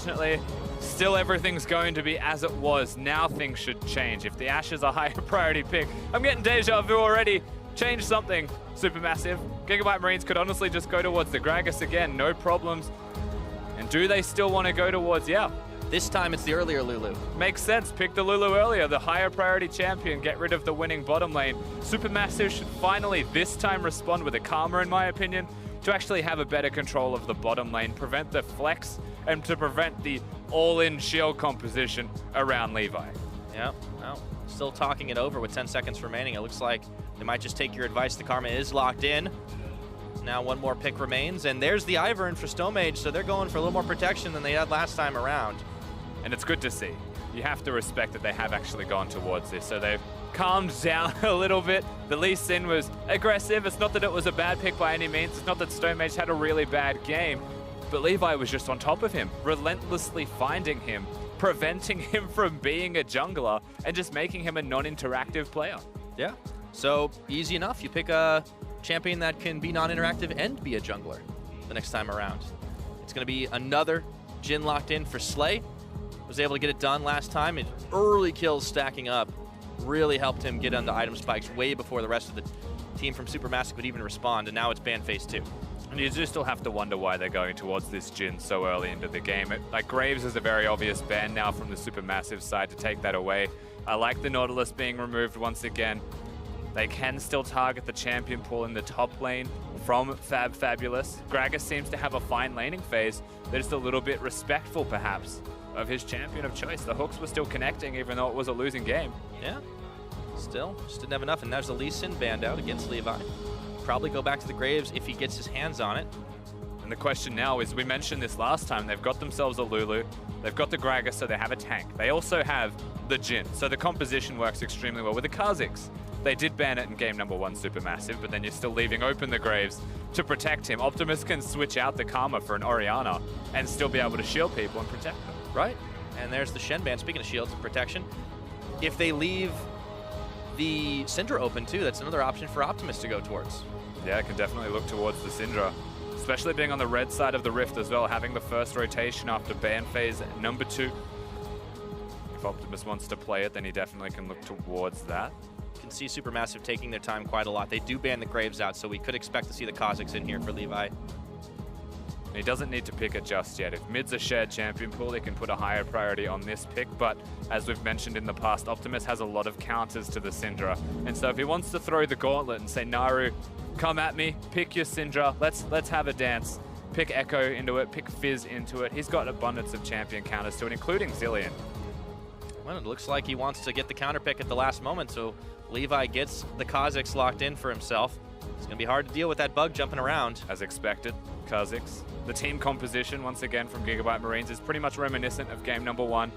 unfortunately, still everything's going to be as it was. Now things should change. If the Ashe is a higher priority pick, I'm getting deja vu already. Change something, SuperMassive. Gigabyte Marines could honestly just go towards the Gragas again, no problems. And do they still want to go towards, yeah. This time it's the earlier Lulu. Makes sense, pick the Lulu earlier, the higher priority champion, get rid of the winning bottom lane. SuperMassive should finally this time respond with a Karma, in my opinion, to actually have a better control of the bottom lane, prevent the flex, and to prevent the all-in shield composition around Levi. Yeah, well, still talking it over with 10 seconds remaining. It looks like they might just take your advice. The Karma is locked in. Now one more pick remains, and there's the Ivern for Stomage, so they're going for a little more protection than they had last time around. And it's good to see. You have to respect that they have actually gone towards this. So they've calmed down a little bit. The Lee Sin was aggressive. It's not that it was a bad pick by any means. It's not that Stomage had a really bad game. But Levi was just on top of him, relentlessly finding him, preventing him from being a jungler, and just making him a non-interactive player. Yeah, so easy enough. You pick a champion that can be non-interactive and be a jungler the next time around. It's going to be another Jhin locked in for Slay. Was able to get it done last time, and early kills stacking up really helped him get onto item spikes way before the rest of the team from SuperMassive could even respond, and now it's ban phase 2. And you do still have to wonder why they're going towards this Jhin so early into the game. Like, Graves is a very obvious ban now from the SuperMassive side to take that away. I like the Nautilus being removed once again. They can still target the champion pool in the top lane from Fabulous. Gragas seems to have a fine laning phase. They're just a little bit respectful, perhaps, of his champion of choice. The hooks were still connecting, even though it was a losing game. Yeah, still, just didn't have enough. And there's the Lee Sin banned out against Levi. Probably go back to the Graves if he gets his hands on it. And the question now is, we mentioned this last time, they've got themselves a Lulu, they've got the Gragas, so they have a tank. They also have the Jhin, so the composition works extremely well with the Kha'Zix. They did ban it in game number 1 SuperMassive, but then you're still leaving open the Graves to protect him. Optimus can switch out the Karma for an Orianna and still be able to shield people and protect them. Right, and there's the Shen ban. Speaking of shields and protection, if they leave the Syndra open too, that's another option for Optimus to go towards. Yeah, I can definitely look towards the Syndra, especially being on the red side of the Rift as well, having the first rotation after ban phase number 2. If Optimus wants to play it, then he definitely can look towards that. You can see SuperMassive taking their time quite a lot. They do ban the Graves out, so we could expect to see the Kha'Zix in here for Levi. He doesn't need to pick it just yet. If mid's a shared champion pool, they can put a higher priority on this pick, but as we've mentioned in the past, Optimus has a lot of counters to the Syndra. And so if he wants to throw the gauntlet and say, Naru, come at me, pick your Syndra, let's have a dance. Pick Echo into it, pick Fizz into it. He's got abundance of champion counters to it, including Zillion. Well, it looks like he wants to get the counter pick at the last moment, so Levi gets the Kha'Zix locked in for himself. It's going to be hard to deal with that bug jumping around. As expected, Kha'Zix. The team composition, once again, from Gigabyte Marines is pretty much reminiscent of game number 1.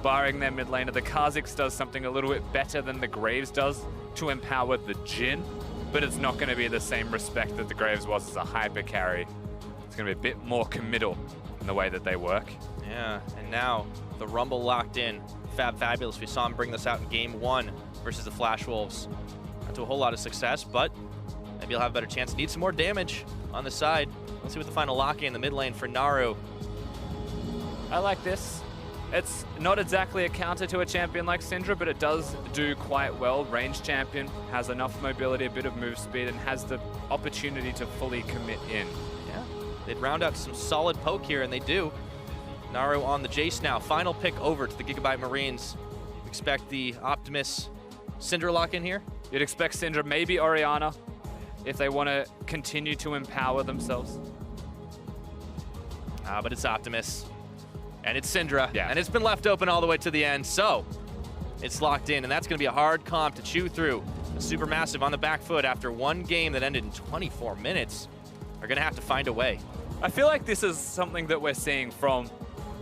Barring their mid laner, the Kha'Zix does something a little bit better than the Graves does to empower the Jhin, but it's not going to be the same respect that the Graves was as a hyper carry. It's going to be a bit more committal in the way that they work. Yeah, and now the Rumble locked in. Fabulous. We saw him bring this out in game 1 versus the Flash Wolves. Not to a whole lot of success, but maybe he'll have a better chance. Need some more damage on the side. Let's see what the final lock-in the mid lane for Naru. I like this. It's not exactly a counter to a champion like Syndra, but it does do quite well. Range champion, has enough mobility, a bit of move speed, and has the opportunity to fully commit in. Yeah, they'd round out some solid poke here, and they do. Naru on the Jace now. Final pick over to the Gigabyte Marines. Expect the Optimus Syndra lock in here? You'd expect Syndra, maybe Orianna, if they want to continue to empower themselves. But it's Optimus. And it's Syndra. Yeah. And it's been left open all the way to the end. So it's locked in, and that's going to be a hard comp to chew through. The SuperMassive on the back foot after one game that ended in 24 minutes. Are going to have to find a way. I feel like this is something that we're seeing from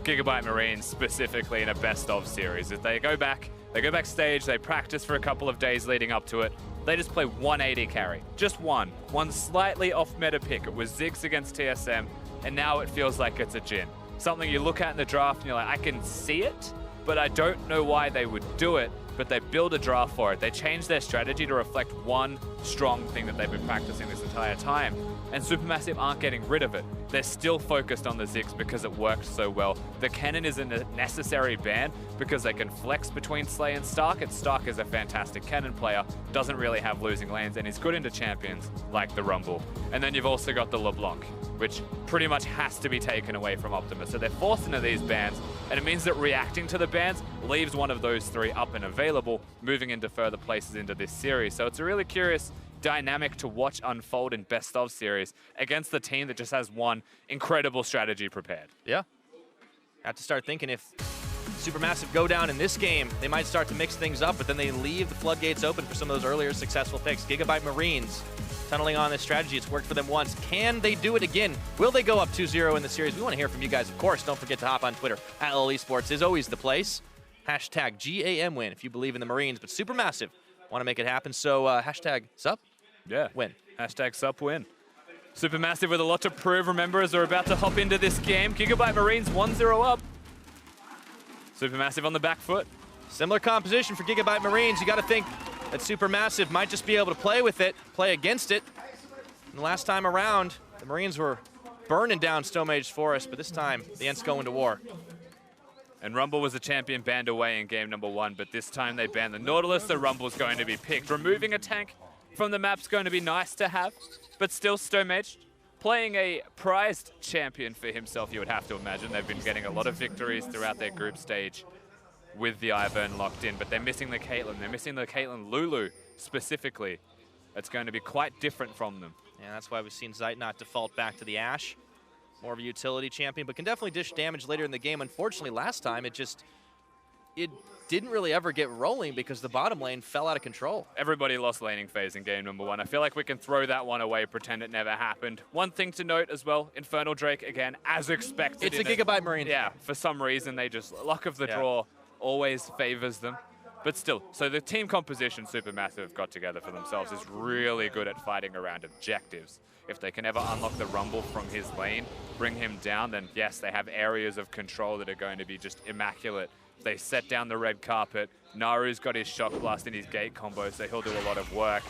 Gigabyte Marines specifically in a best of series. If they go backstage, they practice for a couple of days leading up to it. They just play 180 carry. Just one slightly off meta pick. It was Ziggs against TSM, and now it feels like it's a Jhin. Something you look at in the draft and you're like, I can see it, but I don't know why they would do it, but they build a draft for it. They change their strategy to reflect one strong thing that they've been practicing this entire time. and SuperMassive aren't getting rid of it. They're still focused on the Ziggs because it worked so well. The Cannon is a necessary ban because they can flex between Slay and Stark, and Stark is a fantastic Cannon player, doesn't really have losing lanes, and is good into champions like the Rumble. And then you've also got the LeBlanc, which pretty much has to be taken away from Optimus. So they're forced into these bans, and it means that reacting to the bans leaves one of those three up and available, moving into further places into this series. So it's a really curious dynamic to watch unfold in best of series against the team that just has one incredible strategy prepared. Yeah. Have to start thinking if SuperMassive go down in this game, they might start to mix things up, but then they leave the floodgates open for some of those earlier successful picks. Gigabyte Marines tunneling on this strategy. It's worked for them once. Can they do it again? Will they go up 2-0 in the series? We want to hear from you guys, of course. Don't forget to hop on Twitter. @LoL eSports is always the place. Hashtag GAM win if you believe in the Marines, but SuperMassive want to make it happen. So hashtag SUP. Yeah. Win. Hashtag SUP win. SuperMassive with a lot to prove, remember, as they're about to hop into this game. Gigabyte Marines 1-0 up. SuperMassive on the back foot. Similar composition for Gigabyte Marines. You got to think that SuperMassive might just be able to play with it, play against it. And the last time around, the Marines were burning down Stonemage's Forest, but this time, the Ents go into war. And Rumble was a champion banned away in game number 1, but this time they banned the Nautilus, so Rumble's going to be picked. Removing a tank from the map's going to be nice to have, but still Stomage playing a prized champion for himself, you would have to imagine. They've been getting a lot of victories throughout their group stage with the Ivern locked in, but they're missing the Caitlyn. They're missing the Caitlyn Lulu specifically. It's going to be quite different from them. Yeah, that's why we've seen Zeitnot default back to the Ashe. More of a utility champion, but can definitely dish damage later in the game. Unfortunately, last time it didn't really ever get rolling because the bottom lane fell out of control. Everybody lost laning phase in game number 1. I feel like we can throw that one away, pretend it never happened. One thing to note as well, Infernal Drake, again, as expected. It's a Gigabyte Marine. Yeah, for some reason, they just, luck of the draw always favors them. But still, so the team composition SuperMassive have got together for themselves is really good at fighting around objectives. If they can ever unlock the Rumble from his lane, bring him down, then yes, they have areas of control that are going to be just immaculate. They set down the red carpet. Naru's got his Shock Blast in his gate combo, so he'll do a lot of work.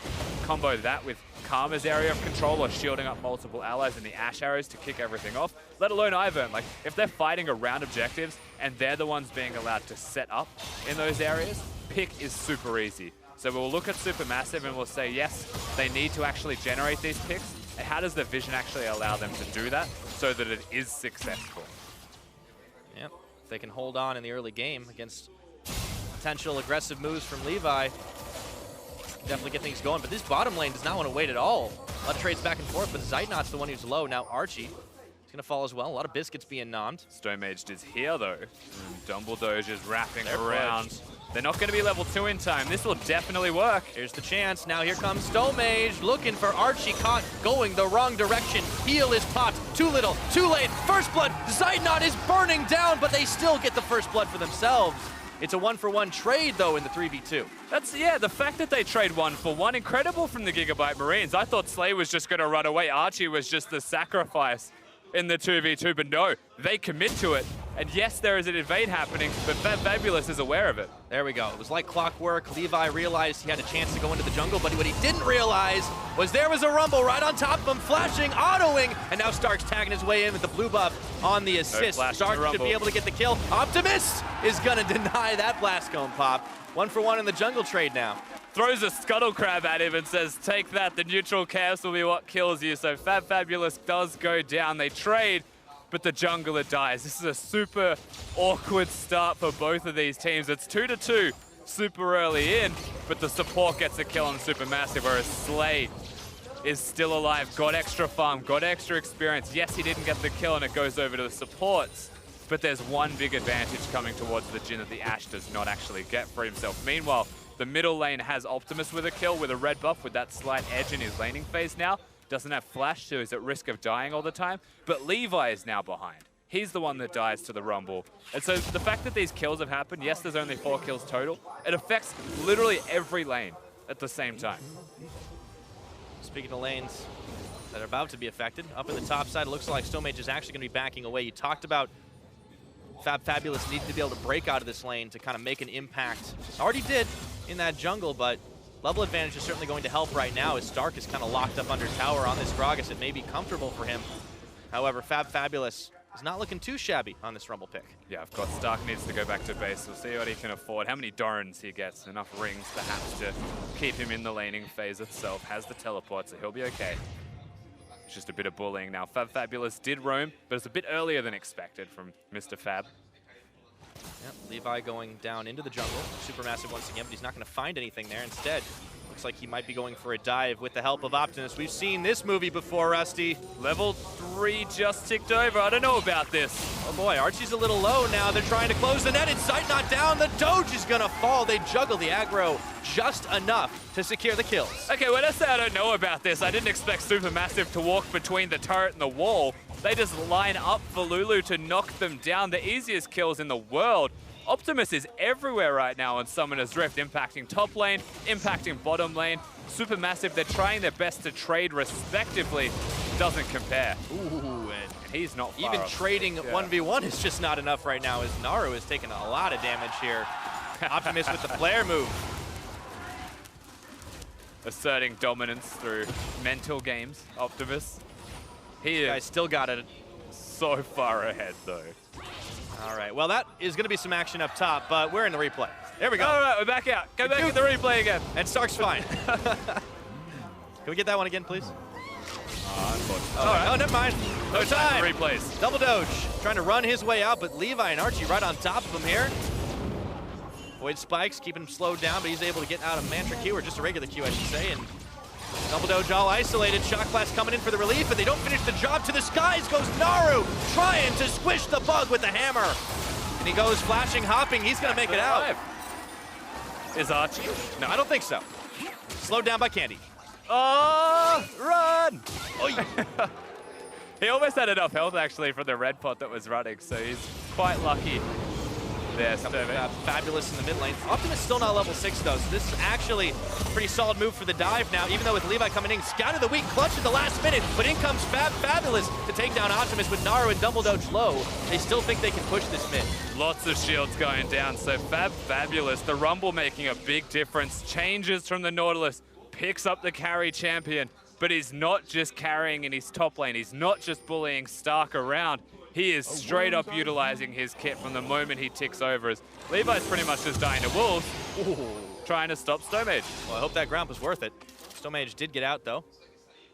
Combo that with Karma's area of control or shielding up multiple allies and the Ashe arrows to kick everything off, let alone Ivern. Like, if they're fighting around objectives and they're the ones being allowed to set up in those areas, pick is super easy. So we'll look at SuperMassive and we'll say, yes, they need to actually generate these picks. And how does the vision actually allow them to do that so that it is successful? Yep. If they can hold on in the early game against potential aggressive moves from Levi, definitely get things going. But this bottom lane does not want to wait at all. A lot of trades back and forth, but Zeitnot's the one who's low. Now Archie is going to fall as well. A lot of biscuits being nommed. Stomage is here, though. Dumbledore just wrapping around. They're not going to be level 2 in time. This will definitely work. Here's the chance. Now here comes Stomage looking for Archie, caught going the wrong direction. Heal is popped. Too little, too late. First blood. Zeitnot is burning down, but they still get the first blood for themselves. It's a 1-for-1 trade, though, in the 3v2. That's, yeah, the fact that they trade 1-for-1, incredible from the Gigabyte Marines. I thought Slay was just going to run away. Archie was just the sacrifice in the 2v2, but no, they commit to it. And yes, there is an invade happening, but Fabulous is aware of it. There we go. It was like clockwork. Levi realized he had a chance to go into the jungle, but what he didn't realize was there was a Rumble right on top of him, flashing, autoing, and now Stark's tagging his way in with the blue buff on the assist. Stark should be able to get the kill. Optimus is gonna deny that blast cone pop. 1-for-1 in the jungle trade now. Throws a scuttle crab at him and says, take that, the neutral chaos will be what kills you. So Fabulous does go down. They trade, but the jungler dies. This is a super awkward start for both of these teams. It's 2-2 super early in, but the support gets a kill on SuperMassive, whereas Slay is still alive, got extra farm, got extra experience. Yes, he didn't get the kill and it goes over to the supports, but there's one big advantage coming towards the Jhin that the Ashe does not actually get for himself. Meanwhile, the middle lane has Optimus with a kill with a red buff with that slight edge in his laning phase now. Doesn't have flash, so he's at risk of dying all the time. But Levi is now behind. He's the one that dies to the Rumble. And so the fact that these kills have happened, yes, there's only 4 kills total, it affects literally every lane at the same time. Speaking of lanes that are about to be affected, up in the top side, it looks like Stomage is actually going to be backing away. You talked about Fabulous needed to be able to break out of this lane to kind of make an impact. Already did in that jungle, but Level advantage is certainly going to help right now as Stark is kind of locked up under tower on this Gragas. It may be comfortable for him. However, Fabulous is not looking too shabby on this Rumble pick. Yeah, of course, Stark needs to go back to base. We'll see what he can afford, how many Dorans he gets, enough rings perhaps to keep him in the laning phase itself. Has the teleport, so he'll be okay. It's just a bit of bullying now. Fabulous did roam, but it's a bit earlier than expected from Mr. Fab. Yep, Levi going down into the jungle. SuperMassive once again, but he's not going to find anything there. Instead, looks like he might be going for a dive with the help of Optimus. We've seen this movie before, Rusty. Level 3 just ticked over. I don't know about this. Oh boy, Archie's a little low now. They're trying to close the net. It's sight not down. The Doge is going to fall. They juggle the aggro just enough to secure the kills. Okay, when I say I don't know about this, I didn't expect SuperMassive to walk between the turret and the wall. They just line up for Lulu to knock them down. The easiest kills in the world. Optimus is everywhere right now on Summoner's Rift, impacting top lane, impacting bottom lane. SuperMassive, they're trying their best to trade respectively. Doesn't compare. Ooh, and he's not far even off. trading 1v1 is just not enough right now as Naru is taking a lot of damage here. Optimus with the flare move. Asserting dominance through mental games, Optimus. He Guys is still got it. so far ahead though. All right, well that is going to be some action up top, but we're in the replay. There we go. All right, we're back out. Go back to the replay again. And Stark's fine. Can we get that one again, please? All right. Oh, never mind. No time. Replays. Double Doge trying to run his way out, but Levi and Archie right on top of him here. Void spikes, keeping him slowed down, but he's able to get out of Mantra Q, or just a regular Q, I should say. And Double Doge all isolated. Shock Blast coming in for the relief, but they don't finish the job. To the skies goes Naru, trying to squish the bug with the hammer. And he goes flashing, hopping. He's going to make it out. Is Archie? No, I don't think so. Slowed down by Candy. Oh, run! Oy. He almost had enough health actually for the red pot that was running, so he's quite lucky there. Fabulous in the mid lane. Optimus still not level 6 though, so this is actually a pretty solid move for the dive now, even though with Levi coming in. Scout of the week clutch at the last minute, but in comes Fabulous to take down Optimus with Naru and Double Doge low. They still think they can push this mid. Lots of shields going down, so Fabulous, the Rumble making a big difference. Changes from the Nautilus, picks up the carry champion, but he's not just carrying in his top lane. He's not just bullying Stark around. He is straight up utilizing his kit from the moment he ticks over, as Levi's pretty much just dying to wolves, trying to stop Stomage. Well, I hope that ground was worth it. Stomage did get out though.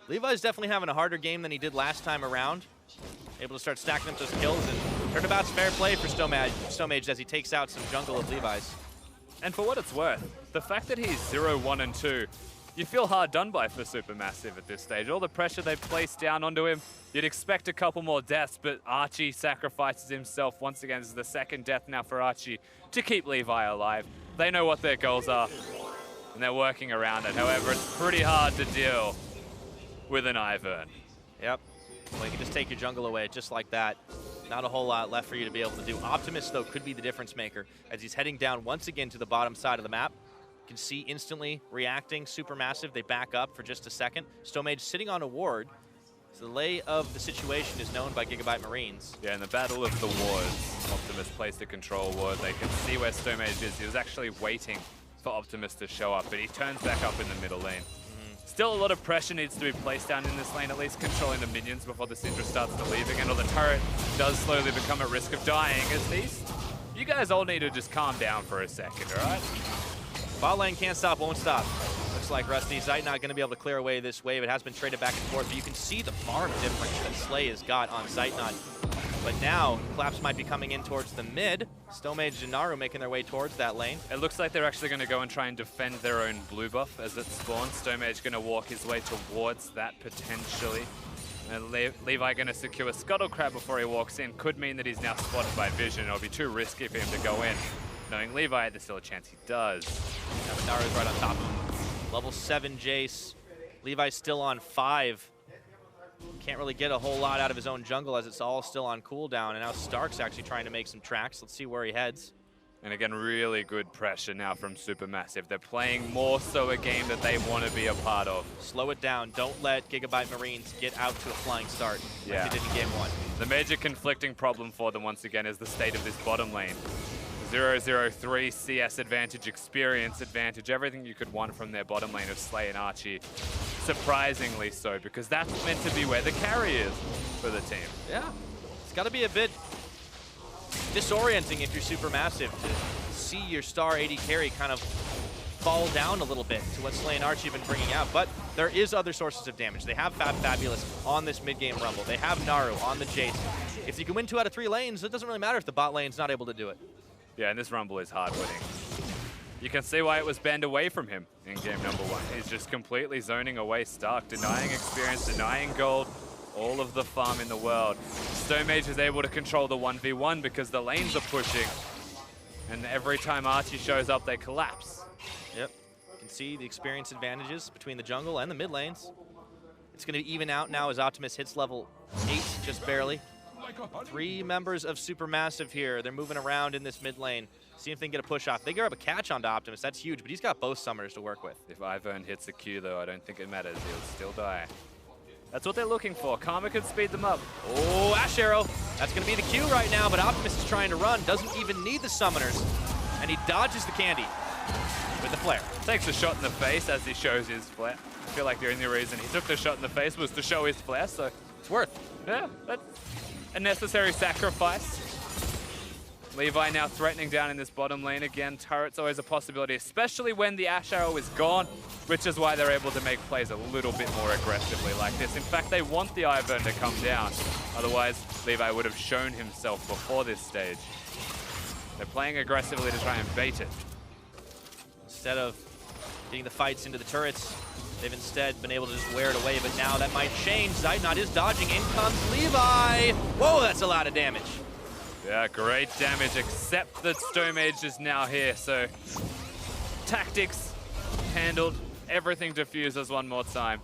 Levi's definitely having a harder game than he did last time around. Able to start stacking up those kills, and turnabout's fair play for Stomage as he takes out some jungle of Levi's. And for what it's worth, the fact that he's 0, 1, and 2, you feel hard done by for SuperMassive at this stage. All the pressure they've placed down onto him, you'd expect a couple more deaths, but Archie sacrifices himself once again. This is the second death now for Archie to keep Levi alive. They know what their goals are, and they're working around it. However, it's pretty hard to deal with an Ivern. Yep. Well, you can just take your jungle away just like that. Not a whole lot left for you to be able to do. Optimus, though, could be the difference maker as he's heading down once again to the bottom side of the map. You can see instantly reacting SuperMassive. They back up for just a second. Stomage sitting on a ward. So the lay of the situation is known by Gigabyte Marines. Yeah, in the Battle of the Wards, Optimus placed a control ward. They can see where Stomage is. He was actually waiting for Optimus to show up, but he turns back up in the middle lane. Still a lot of pressure needs to be placed down in this lane, at least controlling the minions before the Syndra starts to leave again, or the turret does slowly become at risk of dying. At least, you guys all need to just calm down for a second, all right? Bot lane can't stop, won't stop. Looks like Rusty Zite not going to be able to clear away this wave. It has been traded back and forth, but you can see the farm difference that Slay has got on Zite-Not. But now, Collapse might be coming in towards the mid. Stomage and Naru making their way towards that lane. It looks like they're actually going to go and try and defend their own blue buff as it spawns. Stomage going to walk his way towards that potentially. And Levi going to secure Scuttle Crab before he walks in. Could mean that he's now spotted by Vision. It'll be too risky for him to go in. Knowing Levi, there's still a chance he does. Yeah, but Naru's right on top of him. Level 7 Jace. Levi's still on 5. Can't really get a whole lot out of his own jungle as it's all still on cooldown. And now Stark's actually trying to make some tracks. Let's see where he heads. And again, really good pressure now from SuperMassive. They're playing more so a game that they want to be a part of. Slow it down. Don't let Gigabyte Marines get out to a flying start like they did in game 1. The major conflicting problem for them, once again, is the state of this bottom lane. 0-0-3 CS advantage, experience advantage, everything you could want from their bottom lane of Slay and Archie. Surprisingly so, because that's meant to be where the carry is for the team. Yeah, it's got to be a bit disorienting if you're SuperMassive to see your star AD carry kind of fall down a little bit to what Slay and Archie have been bringing out. But there is other sources of damage. They have Fabulous on this mid-game Rumble. They have Naru on the Jace. If you can win 2 out of 3 lanes, it doesn't really matter if the bot lane's not able to do it. Yeah, and this Rumble is hard winning. You can see why it was banned away from him in game number 1. He's just completely zoning away Stark, denying experience, denying gold, all of the farm in the world. StoneMage is able to control the 1v1 because the lanes are pushing. And every time Archie shows up, they collapse. Yep, you can see the experience advantages between the jungle and the mid lanes. It's going to even out now as Optimus hits level 8, just barely. 3 members of SuperMassive here. They're moving around in this mid lane. See if they can get a push off. They grab a catch onto Optimus. That's huge, but he's got both summoners to work with. If Ivern hits a Q, though, I don't think it matters. He'll still die. That's what they're looking for. Karma could speed them up. Oh, Ash Arrow. That's going to be the Q right now, but Optimus is trying to run. Doesn't even need the summoners. And he dodges the candy with the flare. Takes a shot in the face as he shows his flare. I feel like the only reason he took the shot in the face was to show his flare, so... It's worth. Yeah, that's a necessary sacrifice. Levi now threatening down in this bottom lane again. Turret's always a possibility, especially when the Ash Arrow is gone, which is why they're able to make plays a little bit more aggressively like this. In fact, they want the Ivern to come down. Otherwise, Levi would have shown himself before this stage. They're playing aggressively to try and bait it. Instead of getting the fights into the turrets, they've instead been able to just wear it away, but now that might change. Zeitnot is dodging. In comes Levi. Whoa, that's a lot of damage. Yeah, great damage, except that StoneMage is now here, so tactics handled, everything diffuses one more time.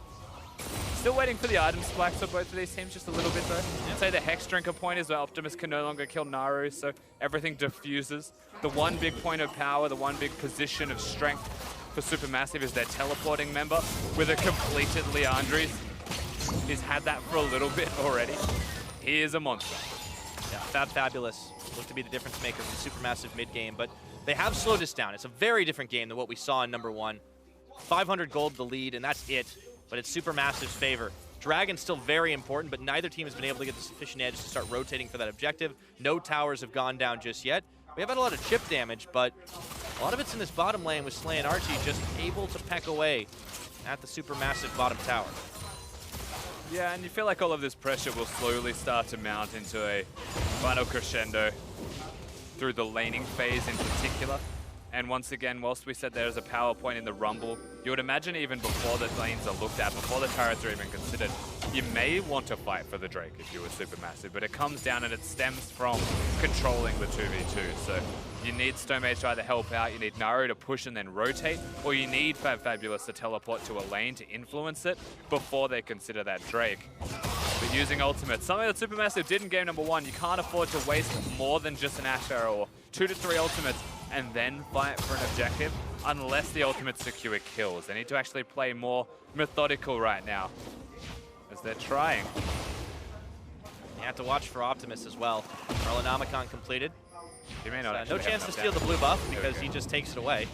Still waiting for the item spikes for both of these teams just a little bit though. I'd say the Hex Drinker point is where Optimus can no longer kill Naru, so everything diffuses. The one big point of power, the one big position of strength for SuperMassive is their teleporting member with a completed Leandries. He's had that for a little bit already. He is a monster. Yeah, Fabulous looked to be the difference maker from SuperMassive mid-game, but they have slowed us down. It's a very different game than what we saw in number 1. 500 gold the lead, and that's it, but it's SuperMassive's favor. Dragon's still very important, but neither team has been able to get the sufficient edge to start rotating for that objective. No towers have gone down just yet. We have had a lot of chip damage, but a lot of it's in this bottom lane with Slay and Archie just able to peck away at the SuperMassive bottom tower. Yeah, and you feel like all of this pressure will slowly start to mount into a final crescendo through the laning phase in particular. And once again, whilst we said there's a power point in the Rumble, you would imagine even before the lanes are looked at, before the turrets are even considered, you may want to fight for the Drake if you were SuperMassive, but it comes down and it stems from controlling the 2v2. So you need StoneMage to either help out, you need Naru to push and then rotate, or you need Fabulous to teleport to a lane to influence it before they consider that Drake. But using ultimates, something that SuperMassive did in game number 1, you can't afford to waste more than just an Ash Arrow or 2 to 3 ultimates and then fight for an objective unless the ultimates secure kills. They need to actually play more methodical right now as they're trying. You have to watch for Optimus as well. Arlenomicon completed. He may not no chance to steal the blue buff because he just takes it away.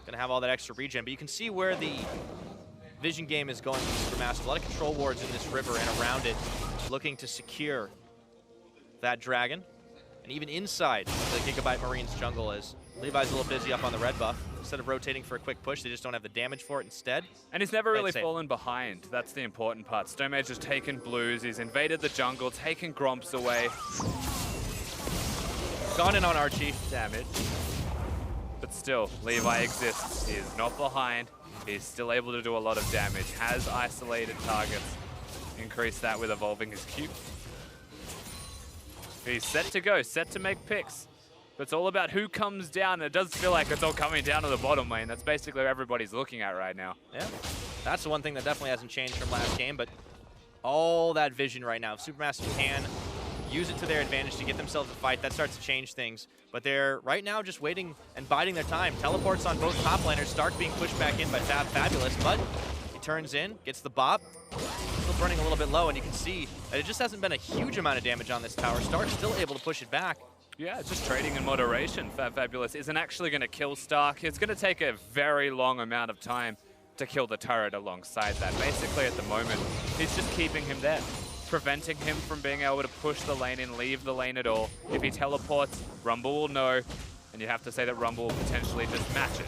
Gonna have all that extra regen, but you can see where the vision game is going for SuperMassive. A lot of control wards in this river and around it, looking to secure that dragon. And even inside the Gigabyte Marines jungle, as Levi's a little busy up on the red buff. Instead of rotating for a quick push, they just don't have the damage for it instead. And he's never really fallen behind. That's the important part. StoneMage has taken blues, he's invaded the jungle, taken Gromps away. Gone in on Archie. Damage. But still, Levi exists. He is not behind. He's still able to do a lot of damage. Has isolated targets. Increase that with evolving his Q. He's set to go, set to make picks. But it's all about who comes down. It does feel like it's all coming down to the bottom lane. That's basically where everybody's looking at right now. Yeah, that's the one thing that definitely hasn't changed from last game, but all that vision right now. If SuperMassive can use it to their advantage to get themselves a fight. That starts to change things. But they're right now just waiting and biding their time. Teleports on both top laners. Stark being pushed back in by Fabulous, but he turns in, gets the bop. Still burning a little bit low, and you can see that it just hasn't been a huge amount of damage on this tower. Stark still able to push it back. Yeah, just trading in moderation. Fabulous isn't actually going to kill Stark. It's going to take a very long amount of time to kill the turret alongside that. Basically, at the moment, he's just keeping him there, preventing him from being able to push the lane and leave the lane at all. If he teleports, Rumble will know, and you have to say that Rumble will potentially just match it.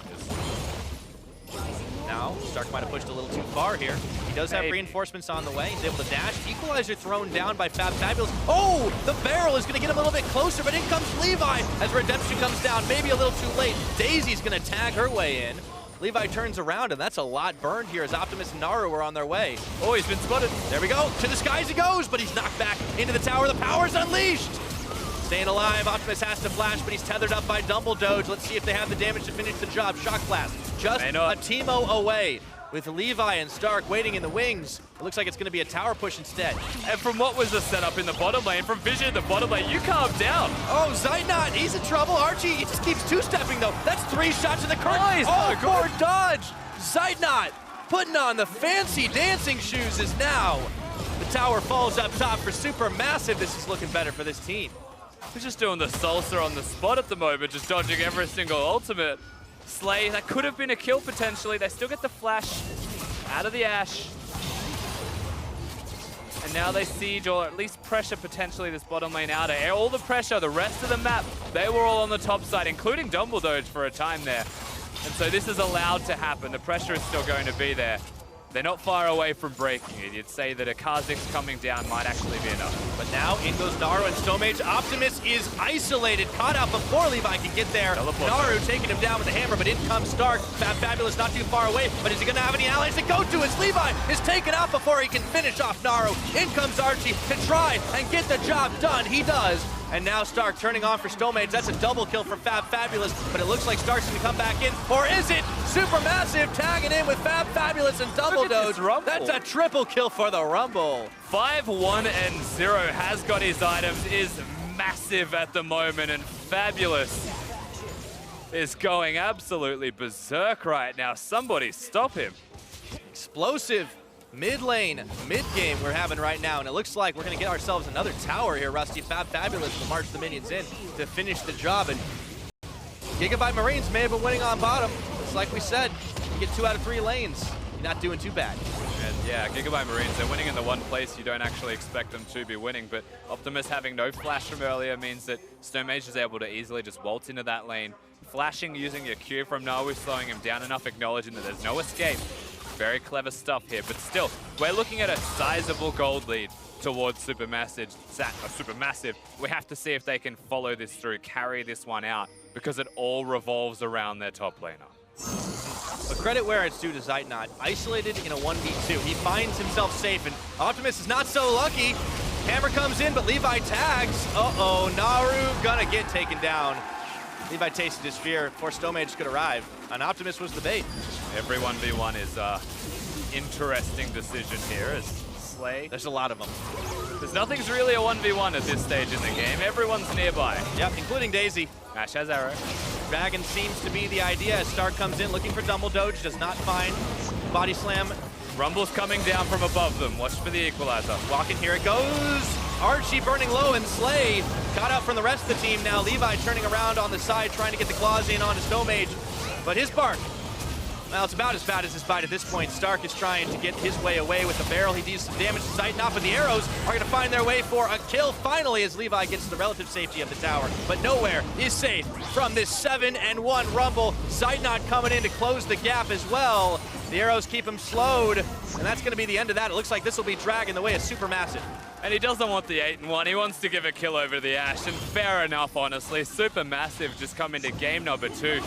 Now, Stark might have pushed a little too far here. He does have reinforcements on the way. He's able to dash. Equalizer thrown down by Fabulous. Oh, the barrel is going to get him a little bit closer, but in comes Levi as Redemption comes down. Maybe a little too late. Daisy's going to tag her way in. Levi turns around, and that's a lot burned here as Optimus and Naru are on their way. Oh, he's been spotted. There we go. To the skies he goes, but he's knocked back into the tower. The power's unleashed. Staying alive, Optimus has to flash, but he's tethered up by Dumble Doge. Let's see if they have the damage to finish the job. Shock Blast, just a Teemo away. With Levi and Stark waiting in the wings, it looks like it's going to be a tower push instead. And from what was the setup in the bottom lane, from Vision in the bottom lane, you calm down. Oh, Zeitnot, he's in trouble. Archie, he just keeps two-stepping, though. That's 3 shots in the curtain. Oh, poor dodge. Zeitnot putting on the fancy dancing shoes is now. The tower falls up top for SuperMassive. This is looking better for this team. He's just doing the salsa on the spot at the moment, just dodging every single ultimate. Slay, that could have been a kill potentially. They still get the flash out of the Ashe. And now they siege, or at least pressure potentially this bottom lane out of air. All the pressure, the rest of the map, they were all on the top side, including Dumble Doge for a time there. And so this is allowed to happen. The pressure is still going to be there. They're not far away from breaking it. You'd say that a Kha'Zix coming down might actually be enough. But now in goes Naru and Stomage. Optimus is isolated, caught out before Levi can get there. Naru taking him down with the hammer, but in comes Stark. Fabulous not too far away, but is he going to have any allies to go to as Levi is taken out before he can finish off Naru. In comes Archie to try and get the job done. He does. And now Stark turning on for Stomage. That's a double kill for Fabulous, but it looks like Stark's going to come back in. Or is it? SuperMassive tagging in with Fabulous and Double Doge. That's a triple kill for the Rumble. 5-1-0 has got his items, is massive at the moment, and Fabulous is going absolutely berserk right now. Somebody stop him. Explosive mid lane, mid game we're having right now, and it looks like we're going to get ourselves another tower here. Rusty, Fabulous will march the minions in to finish the job, and Gigabyte Marines may have been winning on bottom. It's like we said, you get 2 out of 3 lanes. You're not doing too bad. And yeah, Gigabyte Marines, they're winning in the one place you don't actually expect them to be winning, but Optimus having no flash from earlier means that Stonmage is able to easily just waltz into that lane. Flashing using your Q from Naru, slowing him down enough, acknowledging that there's no escape. Very clever stuff here, but still, we're looking at a sizable gold lead towards SuperMassive. We have to see if they can follow this through, carry this one out, because it all revolves around their top laner. But credit where it's due to Zeitnot. Isolated in a 1v2. He finds himself safe, and Optimus is not so lucky. Hammer comes in, but Levi tags. Uh-oh, Naru gonna get taken down. Levi tasted his fear before Stomage could arrive, and Optimus was the bait. Every 1v1 is interesting decision here as Slay. There's a lot of them. Because nothing's really a 1v1 at this stage in the game. Everyone's nearby. Yep, including Daisy. Ashe has arrow. Dragon seems to be the idea as Stark comes in looking for Dumble Doge, does not find Body Slam. Rumble's coming down from above them. Watch for the equalizer. Walking, here it goes. Archie burning low, and Slay got out from the rest of the team now. Levi turning around on the side, trying to get the claws in onto Stomage. But his bark, well, it's about as bad as his bite at this point. Stark is trying to get his way away with the barrel. He deals some damage to Zeitnot, but the arrows are going to find their way for a kill finally as Levi gets to the relative safety of the tower. But nowhere is safe from this 7-1 Rumble. Zeitnot coming in to close the gap as well. The arrows keep him slowed, and that's going to be the end of that. It looks like this will be dragging the way of SuperMassive. And he doesn't want the 8-1. He wants to give a kill over the Ashe, and fair enough, honestly. SuperMassive just come into game number 2.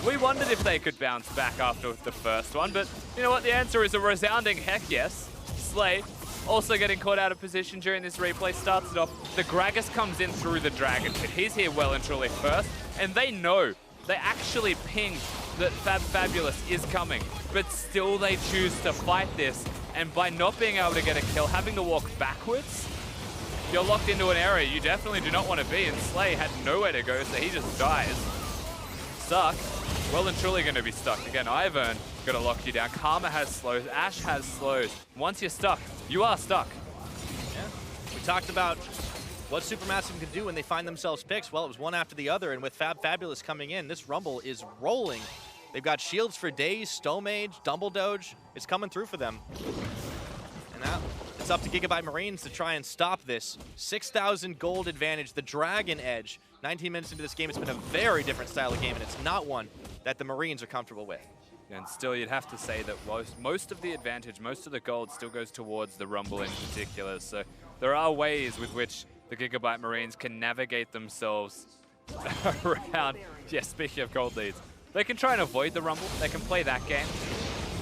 We wondered if they could bounce back after the first one, but you know what? The answer is a resounding heck yes. Slay also getting caught out of position during this replay, starts it off. The Gragas comes in through the Dragon Pit. He's here well and truly first, and they know. They actually ping that Fabulous is coming, but still they choose to fight this, and by not being able to get a kill, having to walk backwards, you're locked into an area you definitely do not want to be, and Slay had nowhere to go, so he just dies. Stuck. Well and truly going to be stuck. Again, Ivern going to lock you down. Karma has slows. Ashe has slows. Once you're stuck, you are stuck. Yeah. We talked about what SuperMassive can do when they find themselves picks. Well, it was one after the other, and with Fabulous coming in, this Rumble is rolling. They've got shields for days, Stone Mage, Dumble Doge. It's coming through for them. And now it's up to Gigabyte Marines to try and stop this. 6,000 gold advantage, the Dragon Edge. 19 minutes into this game, it's been a very different style of game, and it's not one that the Marines are comfortable with. And still, you'd have to say that most of the advantage, most of the gold still goes towards the Rumble in particular. So there are ways with which the Gigabyte Marines can navigate themselves around. Yeah, speaking of gold leads, they can try and avoid the Rumble. They can play that game.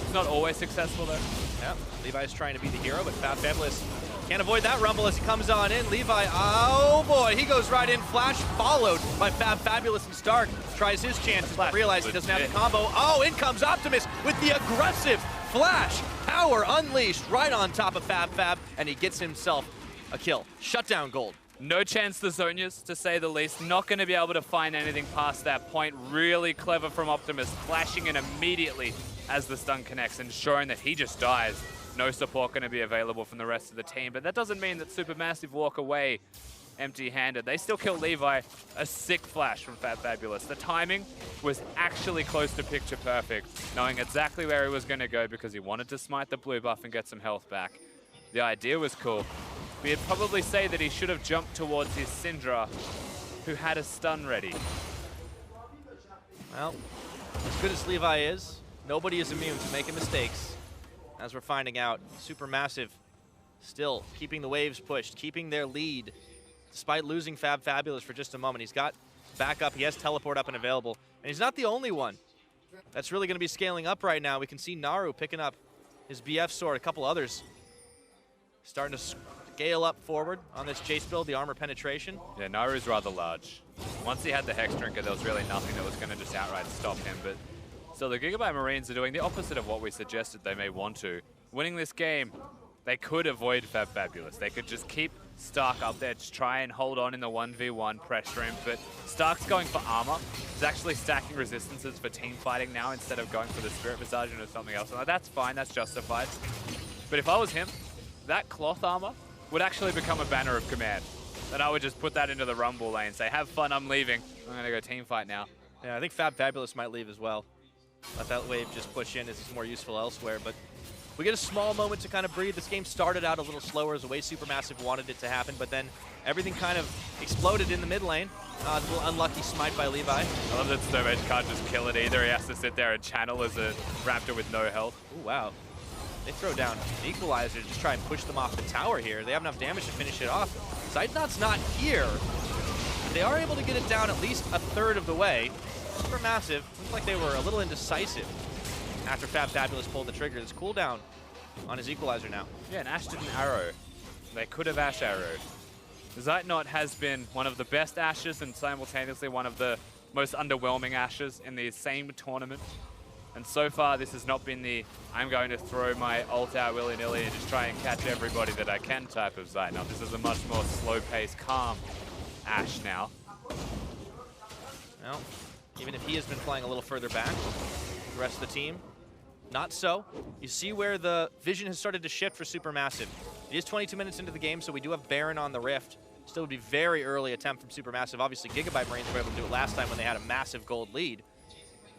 It's not always successful, though. Yeah, Levi's trying to be the hero, but Fabulous can't avoid that Rumble as he comes on in. Levi, oh boy, he goes right in. Flash followed by Fabulous, and Stark tries his chances, but realizes he doesn't have the combo. Oh, in comes Optimus with the aggressive Flash. Power unleashed right on top of Fab, and he gets himself a kill. Shutdown gold. No chance the Zonias, to say the least. Not going to be able to find anything past that point. Really clever from Optimus, flashing in immediately as the stun connects and showing that he just dies. No support going to be available from the rest of the team, but that doesn't mean that SuperMassive walk away empty-handed. They still kill Levi. A sick flash from Fabulous. The timing was actually close to picture perfect, knowing exactly where he was going to go because he wanted to smite the blue buff and get some health back. The idea was cool. We'd probably say that he should have jumped towards his Syndra, who had a stun ready. Well, as good as Levi is, nobody is immune to making mistakes. As we're finding out, SuperMassive still keeping the waves pushed, keeping their lead, despite losing Fabulous for just a moment. He's got backup, he has teleport up and available, and he's not the only one that's really going to be scaling up right now. We can see Naru picking up his BF sword, a couple others starting to scale up forward on this Jace build, the armor penetration. Yeah, Naru's rather large. Once he had the Hex Drinker, there was really nothing that was going to just outright stop him. But so the Gigabyte Marines are doing the opposite of what we suggested they may want to. Winning this game, they could avoid Fabulous. They could just keep Stark up there, just try and hold on in the 1v1 pressure him. But Stark's going for armor. He's actually stacking resistances for team fighting now instead of going for the Spirit Visage or something else. And that's fine, that's justified. But if I was him, that cloth armor would actually become a banner of command. Then I would just put that into the Rumble lane, say, have fun, I'm leaving. I'm going to go team fight now. Yeah, I think Fabulous might leave as well. Let that wave just push in as it's more useful elsewhere. But we get a small moment to kind of breathe. This game started out a little slower as the way SuperMassive wanted it to happen, but then everything kind of exploded in the mid lane. A little unlucky smite by Levi. I love that Stone Mage can't just kill it either. He has to sit there and channel as a Raptor with no health. Ooh, wow. They throw down an equalizer to just try and push them off the tower here. They have enough damage to finish it off. Zeitnot's not here. They are able to get it down at least a third of the way. SuperMassive looked like they were a little indecisive after Fabulous pulled the trigger. There's cooldown on his equalizer now. Yeah, and Ashe didn't arrow. They could have Ashe arrowed. Zeitnot has been one of the best Ashes and simultaneously one of the most underwhelming Ashes in the same tournament. And so far, this has not been the, I'm going to throw my ult out willy-nilly and just try and catch everybody that I can type of Zeitnot. This is a much more slow-paced, calm Ashe now. Well, even if he has been playing a little further back, the rest of the team, not so. You see where the vision has started to shift for SuperMassive. It is 22 minutes into the game, so we do have Baron on the Rift. Still would be very early attempt from SuperMassive. Obviously, Gigabyte Marines were able to do it last time when they had a massive gold lead.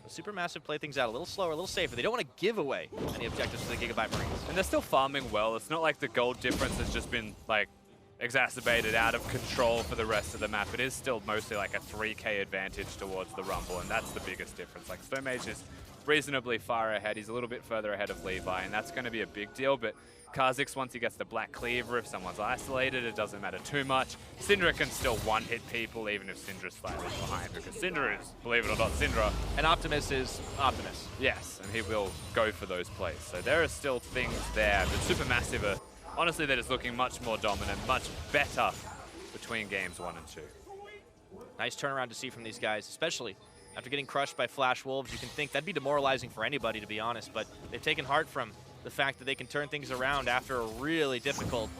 SuperMassive play things out a little slower, a little safer. They don't want to give away any objectives to the Gigabyte Marines. And they're still farming well. It's not like the gold difference has just been like exacerbated out of control for the rest of the map. It is still mostly like a 3k advantage towards the Rumble, and that's the biggest difference. Like Stone Mage is reasonably far ahead. He's a little bit further ahead of Levi, and that's going to be a big deal. But Kha'Zix, once he gets the Black Cleaver, if someone's isolated, it doesn't matter too much. Syndra can still one-hit people, even if Syndra's slightly behind, because Syndra is, believe it or not, Syndra. And Optimus is Optimus. Yes, and he will go for those plays. So there are still things there, but SuperMassive are, honestly, they're just looking much more dominant, much better between games 1 and 2. Nice turnaround to see from these guys, especially after getting crushed by Flash Wolves. You can think that'd be demoralizing for anybody, to be honest, but they've taken heart from the fact that they can turn things around after a really difficult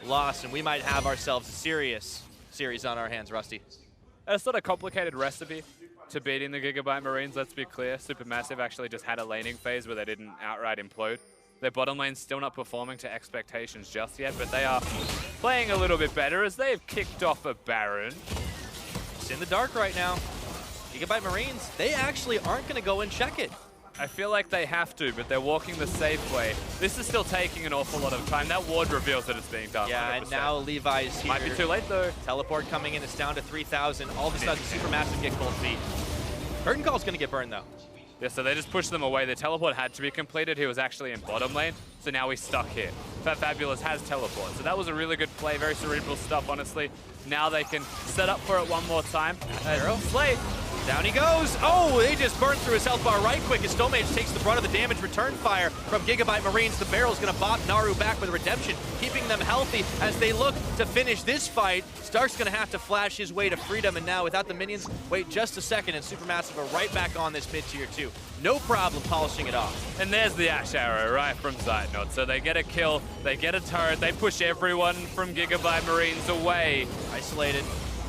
loss, and we might have ourselves a serious series on our hands, Rusty. It's not a complicated recipe to beating the Gigabyte Marines, let's be clear. SuperMassive actually just had a laning phase where they didn't outright implode. Their bottom lane's still not performing to expectations just yet, but they are playing a little bit better as they've kicked off a Baron. It's in the dark right now. Gigabyte Marines, they actually aren't going to go and check it. I feel like they have to, but they're walking the safe way. This is still taking an awful lot of time. That ward reveals that it's being done. Yeah, 100%. and now Levi's here. Might be too late, though. Teleport coming in, it's down to 3,000. All of a sudden, SuperMassive get cold feet. Curtain Call's going to get burned, though. Yeah, so they just pushed them away. The teleport had to be completed. He was actually in bottom lane, so now he's stuck here. Fabulous has teleport, so that was a really good play. Very cerebral stuff, honestly. Now they can set up for it one more time. Slay. Down he goes. Oh, they just burned through his health bar right quick as Stomage takes the brunt of the damage. Return fire from Gigabyte Marines. The barrel's going to bop Naru back with redemption, keeping them healthy as they look to finish this fight. Stark's going to have to flash his way to freedom, and now without the minions, wait just a second, and SuperMassive are right back on this mid-tier 2. No problem polishing it off. And there's the Ash Arrow right from Zeitnot. So they get a kill, they get a turret, they push everyone from Gigabyte Marines away. Isolated.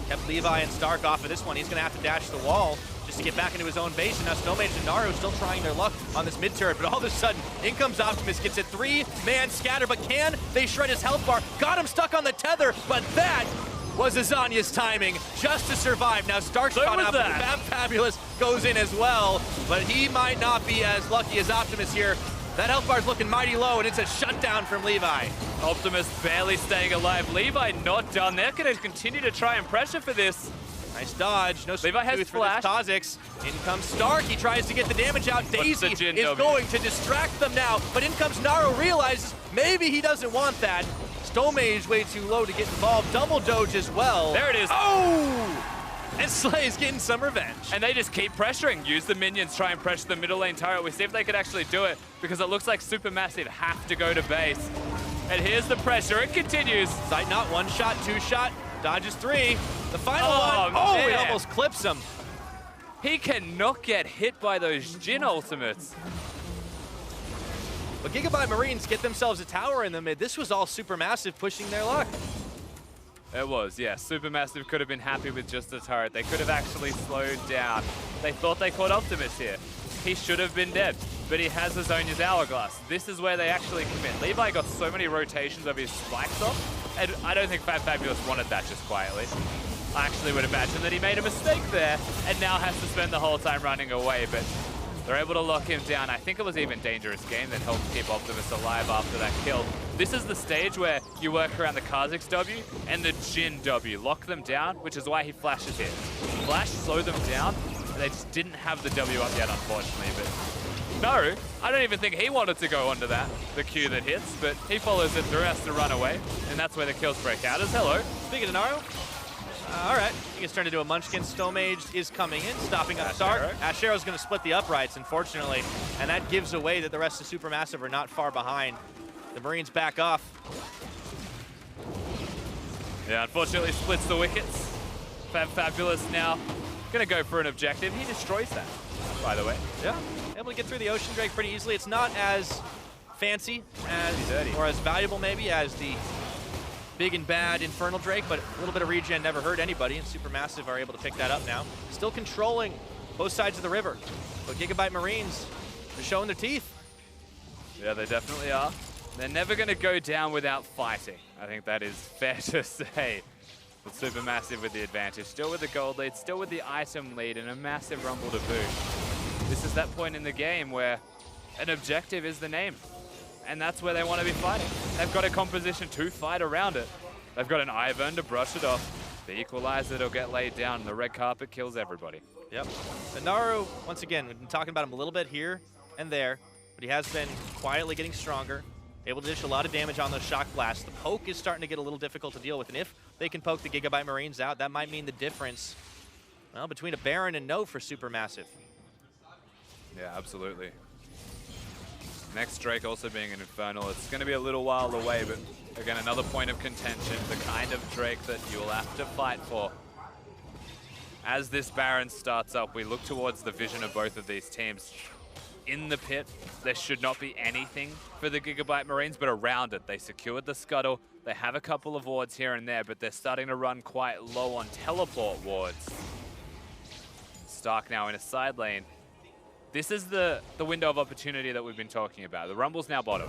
Kept Levi and Stark off of this one. He's going to have to dash the wall just to get back into his own base. And now Stomage and Naru still trying their luck on this mid-turret. But all of a sudden, in comes Optimus, gets a 3-man scatter. But can they shred his health bar? Got him stuck on the tether, but that was Azanya's timing just to survive. Now Stark's caught up, and Fabulous goes in as well. But he might not be as lucky as Optimus here. That health bar's looking mighty low, and it's a shutdown from Levi. Optimus barely staying alive. Levi not done. They're going to continue to try and pressure for this. Nice dodge. No Levi has flash. Kha'Zix. In comes Stark. He tries to get the damage out. Daisy is going to distract them now, but in comes Naru. Realizes maybe he doesn't want that. Stomage way too low to get involved. Double doge as well. There it is. Oh! And Slay's getting some revenge. And they just keep pressuring. Use the minions, try and pressure the middle lane turret. We see if they could actually do it, because it looks like SuperMassive have to go to base. And here's the pressure. It continues. Zeitnot, 1 shot, 2 shot, dodges 3. The final one. Oh, it almost clips him. He cannot get hit by those Jhin ultimates. But Gigabyte Marines get themselves a tower in the mid. This was all SuperMassive pushing their luck. It was, yeah. SuperMassive could have been happy with just a turret. They could have actually slowed down. They thought they caught Optimus here. He should have been dead, but he has Azonya's Hourglass. This is where they actually commit. Levi got so many rotations of his spikes off, and I don't think Fabulous wanted that just quietly. I actually would imagine that he made a mistake there, and now has to spend the whole time running away, but they're able to lock him down. I think it was even Dangerous Game that helped keep Optimus alive after that kill. This is the stage where you work around the Kha'Zix W and the Jhin W. Lock them down, which is why he flashes here. Flash, slow them down, and they just didn't have the W up yet, unfortunately. But Naru, I don't even think he wanted to go onto that, the Q that hits, but he follows it through, has to run away, and that's where the kills break out as hello. Speaking of Naru, all right, he gets turned into a Munchkin. Stomage is coming in, stopping up Stark. Ash Arrow's going to split the uprights, unfortunately, and that gives away that the rest of SuperMassive are not far behind. The Marines back off. Yeah, unfortunately splits the wickets. Fabulous now going to go for an objective. He destroys that, by the way. Yeah, able to get through the Ocean Drake pretty easily. It's not as fancy as, or as valuable maybe as the big and bad Infernal Drake, but a little bit of regen never hurt anybody, and SuperMassive are able to pick that up now. Still controlling both sides of the river, but Gigabyte Marines are showing their teeth. Yeah, they definitely are. They're never going to go down without fighting. I think that is fair to say. But SuperMassive with the advantage, still with the gold lead, still with the item lead, and a massive rumble to boot. This is that point in the game where an objective is the name. And that's where they want to be fighting. They've got a composition to fight around it. They've got an Ivern to brush it off. The equalizer will get laid down, and the red carpet kills everybody. Yep. And Naru, once again, we've been talking about him a little bit here and there, but he has been quietly getting stronger, able to dish a lot of damage on those shock blasts. The poke is starting to get a little difficult to deal with, and if they can poke the Gigabyte Marines out, that might mean the difference, well, between a Baron and no for SuperMassive. Yeah, absolutely. Next Drake also being an Infernal. It's going to be a little while away, but again, another point of contention, the kind of Drake that you'll have to fight for. As this Baron starts up, we look towards the vision of both of these teams. in the pit, there should not be anything for the Gigabyte Marines, but around it, they secured the scuttle. They have a couple of wards here and there, but they're starting to run quite low on teleport wards. Stark now in a side lane. This is the window of opportunity that we've been talking about. The Rumble's now bottom.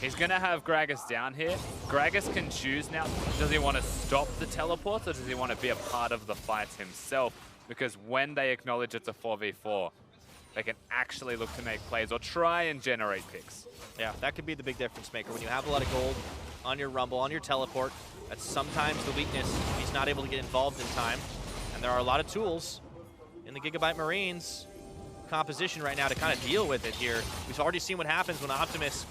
He's going to have Gragas down here. Gragas can choose now. Does he want to stop the teleports, or does he want to be a part of the fight himself? Because when they acknowledge it's a 4v4, they can actually look to make plays or try and generate picks. Yeah, that could be the big difference maker. When you have a lot of gold on your Rumble, on your teleport, that's sometimes the weakness. He's not able to get involved in time. And there are a lot of tools in the Gigabyte Marines composition right now to kind of deal with it here. We've already seen what happens when Optimus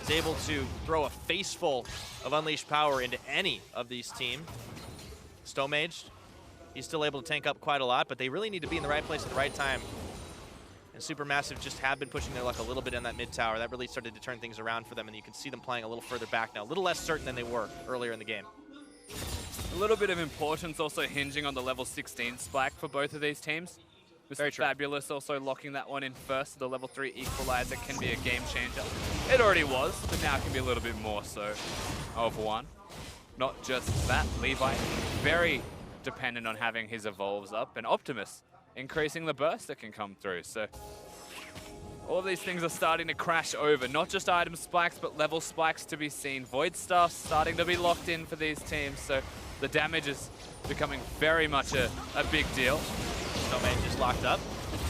is able to throw a faceful of Unleashed Power into any of these teams. Stomage, he's still able to tank up quite a lot, but they really need to be in the right place at the right time. And SuperMassive just have been pushing their luck a little bit in that mid tower. That really started to turn things around for them, and you can see them playing a little further back now. A little less certain than they were earlier in the game. A little bit of importance also hinging on the level 16 spike for both of these teams. Very Fabulous also locking that one in first. The level 3 equalizer can be a game changer. It already was, but now it can be a little bit more so of one. Not just that, Levi very dependent on having his evolves up, and Optimus increasing the burst that can come through. So all of these things are starting to crash over. Not just item spikes, but level spikes to be seen. Void Staff starting to be locked in for these teams. So the damage is becoming very much a big deal. Snowman just locked up.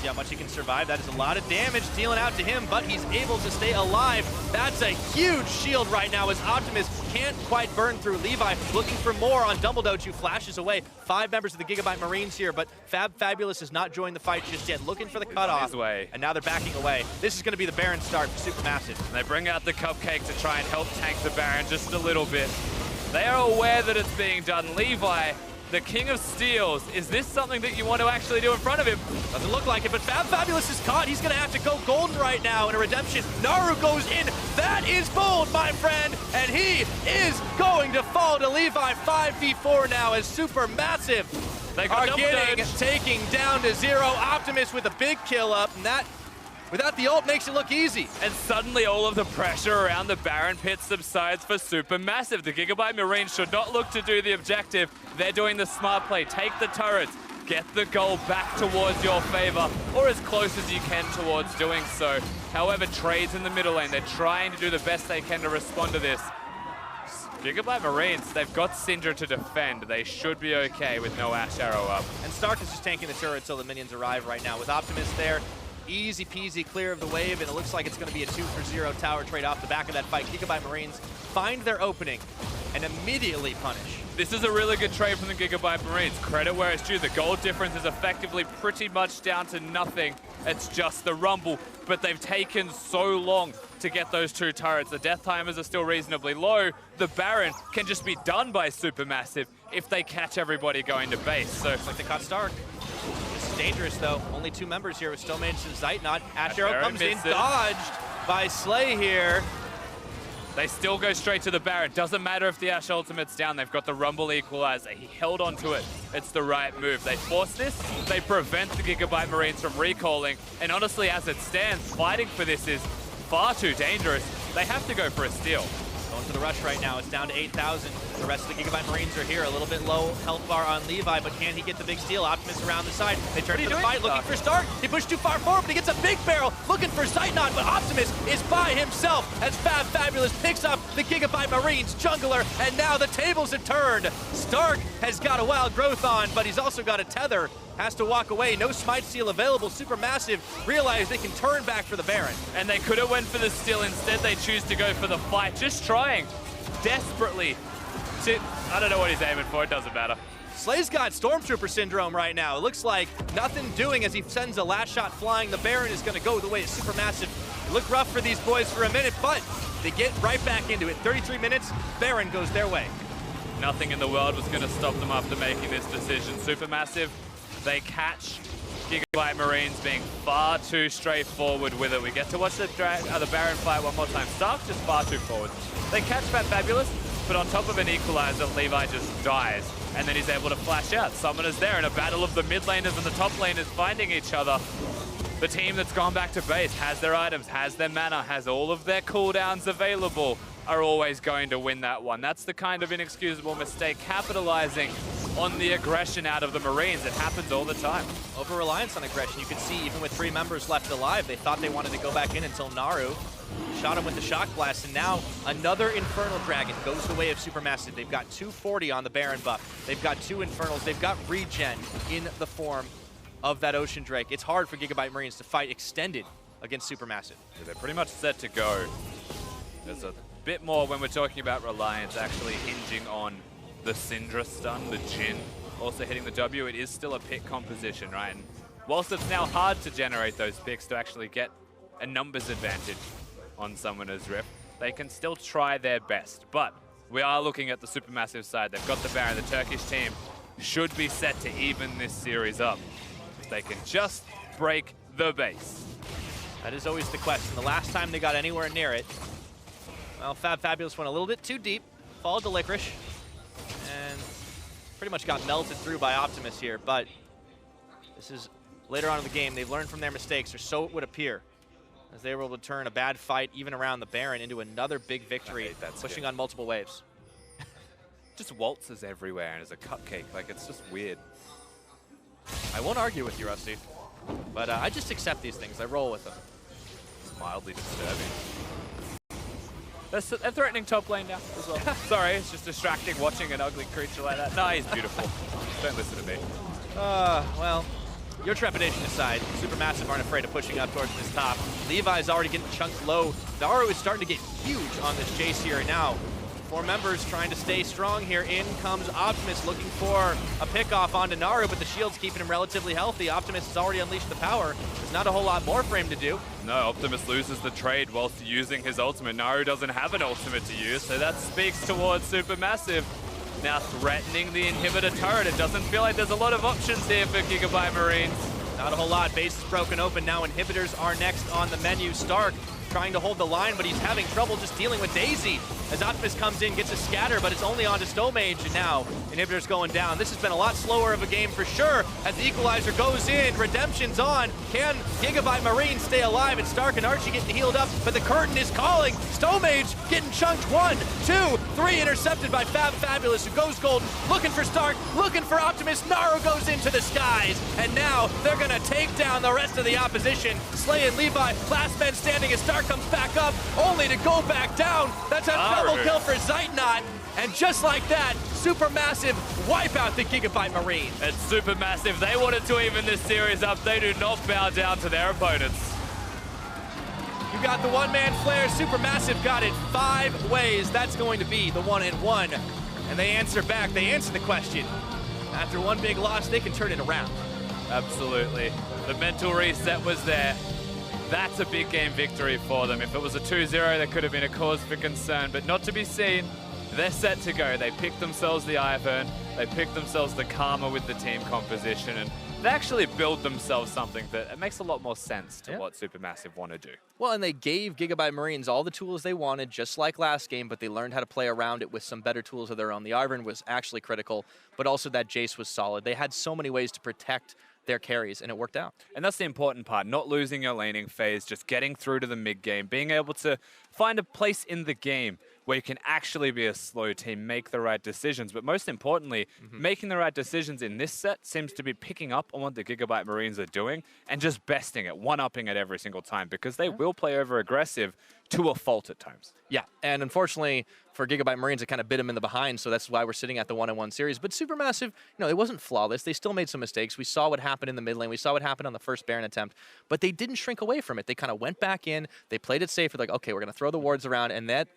See how much he can survive. That is a lot of damage dealing out to him, but he's able to stay alive. That's a huge shield right now as Optimus can't quite burn through. Levi looking for more on Dumbledore, who flashes away. 5 members of the Gigabyte Marines here, but Fabulous has not joined the fight just yet, looking for the cutoff. And now they're backing away. This is going to be the Baron start for SuperMassive. They bring out the Cupcake to try and help tank the Baron just a little bit. They are aware that it's being done. Levi, the King of Steals. Is this something that you want to actually do in front of him? Doesn't look like it, but Fabulous is caught. He's going to have to go golden right now in a redemption. Naru goes in. That is bold, my friend, and he is going to fall to Levi 5v4 now as SuperMassive they are taking down to 0. Optimus with a big kill up, and that without the ult makes it look easy. And suddenly all of the pressure around the Baron pit subsides for SuperMassive. The Gigabyte Marines should not look to do the objective. They're doing the smart play. Take the turrets, get the goal back towards your favor, or as close as you can towards doing so. However, trades in the middle lane. They're trying to do the best they can to respond to this. Gigabyte Marines, they've got Syndra to defend. They should be okay with no Ash Arrow up. And Stark is just tanking the turret until the minions arrive right now. With Optimus there, easy peasy clear of the wave, and it looks like it's going to be a 2-for-0 tower trade off the back of that fight. Gigabyte Marines find their opening and immediately punish. This is a really good trade from the Gigabyte Marines. Credit where it's due. The gold difference is effectively pretty much down to nothing. It's just the Rumble, but they've taken so long to get those 2 turrets. The death timers are still reasonably low. The Baron can just be done by SuperMassive if they catch everybody going to base. So looks like they caught Stark. This is dangerous though. Only 2 members here with Stomage and Zeitnot. Ash Arrow comes in, dodged by Slay here. They still go straight to the Baron. Doesn't matter if the Ash ultimate's down. They've got the Rumble equalizer. He held onto it. It's the right move. They force this. They prevent the Gigabyte Marines from recalling. And honestly, as it stands, fighting for this is far too dangerous. They have to go for a steal. Going for the rush right now. It's down to 8,000. The rest of the Gigabyte Marines are here. A little bit low health bar on Levi, but can he get the big steal? Optimus around the side. They turn to the fight, looking for Stark. He pushed too far forward, but he gets a big barrel, looking for Zeitnot, but Optimus is by himself as Fabulous picks up the Gigabyte Marines jungler, and now the tables have turned. Stark has got a wild growth on, but he's also got a tether. Has to walk away. No smite steal available. SuperMassive realize they can turn back for the Baron. And they could have went for the steal. Instead, they choose to go for the fight. Just trying desperately to... I don't know what he's aiming for. It doesn't matter. Slay's got Stormtrooper syndrome right now. It looks like nothing doing as he sends a last shot flying. The Baron is going to go the way of SuperMassive. It looked rough for these boys for a minute, but they get right back into it. 33 minutes, Baron goes their way. Nothing in the world was going to stop them after making this decision. SuperMassive, they catch Gigabyte Marines being far too straightforward with it. We get to watch the Baron fight one more time. Stark just far too forward. They catch Fabulous, but on top of an equalizer, Levi just dies. And then he's able to flash out. Summoner's there in a battle of the mid laners and the top laners finding each other. The team that's gone back to base, has their items, has their mana, has all of their cooldowns available, are always going to win that one. That's the kind of inexcusable mistake, capitalizing on the aggression out of the Marines. It happens all the time. Over-reliance on aggression. You can see even with 3 members left alive, they thought they wanted to go back in until Naru shot him with the Shock Blast, and now another Infernal Dragon goes the way of SuperMassive. They've got 240 on the Baron buff. They've got 2 Infernals. They've got regen in the form of that Ocean Drake. It's hard for Gigabyte Marines to fight extended against SuperMassive. Yeah, they're pretty much set to go. There's a bit more when we're talking about reliance actually hinging on the Syndra stun, the Jhin also hitting the W. It is still a pick composition, right? And whilst it's now hard to generate those picks to actually get a numbers advantage on Summoner's Rift, they can still try their best. But we are looking at the SuperMassive side. They've got the Baron. The Turkish team should be set to even this series up. If they can just break the base. That is always the question. The last time they got anywhere near it, well, Fabulous went a little bit too deep, followed the Licorice, and pretty much got melted through by Optimus here. But this is later on in the game. They've learned from their mistakes, or so it would appear, as they were able to turn a bad fight, even around the Baron, into another big victory, pushing on multiple waves. Just waltzes everywhere and is a cupcake. Like, it's just weird. I won't argue with you, Rusty, but I just accept these things. I roll with them. It's mildly disturbing. They're threatening top lane now as well. Sorry, it's just distracting watching an ugly creature like that. No, he's beautiful. Don't listen to me. Well, your trepidation aside, SuperMassive aren't afraid of pushing up towards this top. Levi's already getting chunked low. Naru is starting to get huge on this Jace here. Now, 4 members trying to stay strong here. In comes Optimus looking for a pickoff onto Naru, but the shield's keeping him relatively healthy. Optimus has already unleashed the power. There's not a whole lot more for him to do. No, Optimus loses the trade whilst using his ultimate. Naru doesn't have an ultimate to use, so that speaks towards SuperMassive. Now threatening the inhibitor turret. It doesn't feel like there's a lot of options here for Gigabyte Marines. Not a whole lot. Base is broken open. Now inhibitors are next on the menu. Stark trying to hold the line, but he's having trouble just dealing with Daisy. As Optimus comes in, gets a scatter, but it's only onto Stowmage, and now inhibitors going down. This has been a lot slower of a game for sure. As the equalizer goes in, redemption's on. Can Gigabyte Marines stay alive? And Stark and Archie getting healed up, but the curtain is calling. Stowmage getting chunked. 1, 2, 3, intercepted by Fabulous, who goes golden, looking for Stark, looking for Optimus. Naru goes into the skies, and now they're gonna take down the rest of the opposition. Slay and Levi, last man standing as Stark comes back up, only to go back down. That's a double kill for Zeitnot. And just like that, SuperMassive wipe out the Gigabyte Marines. It's SuperMassive. They wanted to even this series up. They do not bow down to their opponents. You got the one-man flare. SuperMassive got it 5 ways. That's going to be the 1-1. And they answer back. They answer the question. After one big loss, they can turn it around. Absolutely. The mental reset was there. That's a big game victory for them. If it was a 2-0, that could have been a cause for concern, but not to be seen. They're set to go. They picked themselves the Ivern. They picked themselves the Karma with the team composition, and they actually build themselves something that it makes a lot more sense to what SuperMassive want to do. Well, and they gave Gigabyte Marines all the tools they wanted, just like last game, but they learned how to play around it with some better tools of their own. The Ivern was actually critical, but also that Jace was solid. They had so many ways to protect their carries, and it worked out. And that's the important part, not losing your laning phase, just getting through to the mid game, being able to find a place in the game where you can actually be a slow team, make the right decisions. But most importantly, making the right decisions in this set seems to be picking up on what the Gigabyte Marines are doing and just besting it, one-upping it every single time, because they will play over-aggressive to a fault at times. Yeah, and unfortunately for Gigabyte Marines, it kind of bit them in the behind, so that's why we're sitting at the 1-1 series. But SuperMassive, you know, it wasn't flawless. They still made some mistakes. We saw what happened in the mid lane. We saw what happened on the first Baron attempt, but they didn't shrink away from it. They kind of went back in. They played it safe. Like, okay, we're going to throw the wards around, and that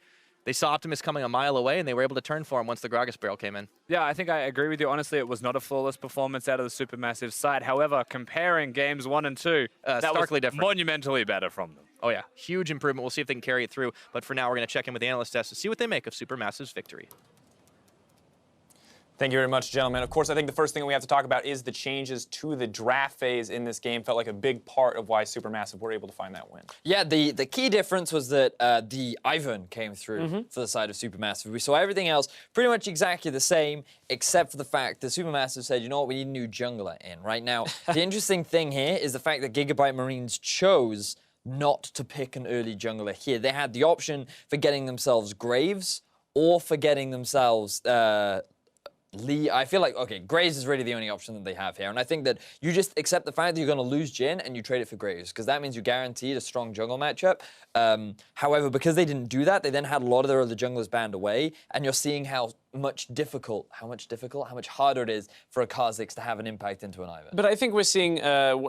they saw Optimus coming a mile away, and they were able to turn for him once the Gragas barrel came in. Yeah, I think I agree with you. Honestly, it was not a flawless performance out of the SuperMassive side. However, comparing games 1 and 2, that starkly was different. Monumentally better from them. Oh yeah, huge improvement. We'll see if they can carry it through. But for now, we're going to check in with the analyst desk to see what they make of SuperMassive's victory. Thank you very much, gentlemen. Of course, I think the first thing we have to talk about is the changes to the draft phase in this game. Felt like a big part of why SuperMassive were able to find that win. Yeah, the key difference was that the Ivern came through for the side of SuperMassive. We saw everything else pretty much exactly the same, except for the fact that SuperMassive said, you know what, we need a new jungler in. Right now, the interesting thing here is the fact that Gigabyte Marines chose not to pick an early jungler here. They had the option for getting themselves Graves or for getting themselves Lee. I feel like, okay, Graves is really the only option that they have here. And I think that you just accept the fact that you're going to lose Jhin and you trade it for Graves, because that means you guaranteed a strong jungle matchup. However, because they didn't do that, they then had a lot of their other junglers banned away, and you're seeing how much harder it is for a Kha'Zix to have an impact into an Ivern. But I think we're seeing